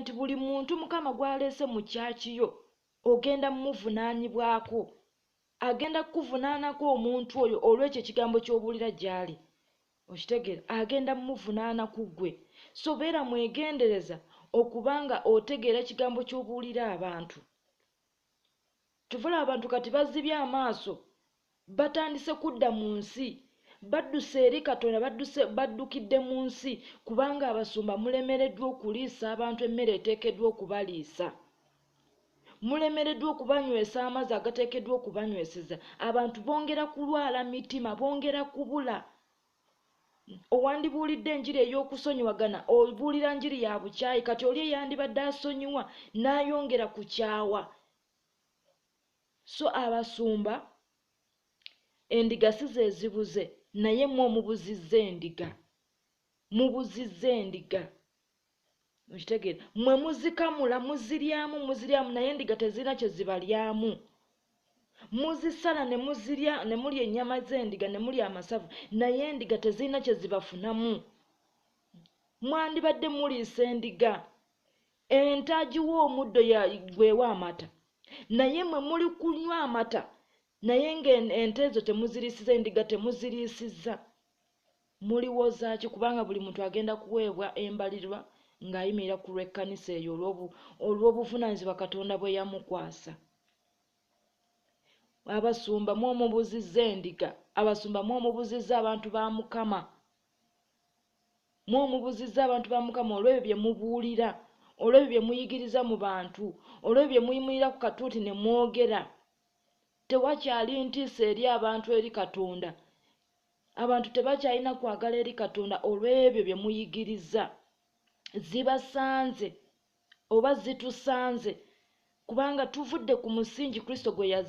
nti buli muntu Mukama gwaleese mu kyakiyo ogenda mmuvunaanibwako, agenda kukuvunaanako omuntu oyo olw'ekyo ekigambo ky'obuulira gy'ali. Okitegeera, agenda mmuvunaana ku ggwe. So beera mwegendereza okubanga otegeera ekigambo ky'obuulira abantu. Tuvula abantu kati bazibye amaaso, batandise kudda mu nsi, badduse eri Katonda, baddukidde mu nsi, kubanga abasumba mulemereddwa okuliisa abantu emmere eteekeddwa okubaliisa. Mulemereddwa okubanywesa amazzi agateekeddwa okubanyweseza. Abantu bongera kulwala mitima, bongera kubula. Owandibuulidde enjiri ey'okusonyiwagana, obuulira njiri ya bukyayi, kati oli eyandibadde asonyiwa n'ayongera kukyawa. So abasumba, endiga si ze zibuze, naye mmwe omubuzizza endiga. Mubuzizza endiga. Okitegeera, mmwe muzikamula, muziryamu, naye endiga tezirina kye zibalyamu. Muzisala ne muzirya, ne mulya ennyama z'endiga, ne mulya amasavu, naye endiga tezirina kye zibafunamu. Mwandibadde muliisa endiga. Ente agiwa omuddo gwewa amata, naye mmwe muli kunywa amata, naye ng'ente ezo temuziriisiza, endiga temuziriisizza. Muliwoza ki? Kubanga buli muntu agenda kuweebwa embalirwa ng'ayimirira ku lw'ekkanisa eyo olw'obuvunaanyizibwa Katonda bwe yamukwasa. Abasumba mwomubuzizza endiga, abasumba mwomubuzizza abantu ba Mukama. Mwomubuzizza abantu ba Mukama olw'ebyo bye mubuulira, olw'ebyo bye muyigiriza mu bantu, olw'ebyo bye muyimirira ku katuuti ne mwogera. Tewakyali ntiisa eri abantu eri Katonda. Abantu tebakyalina kwagala eri Katonda olw'ebyo bye muyigiriza. Zibasanze oba zitusanze, kubanga tuvudde ku musingi Kristo gwe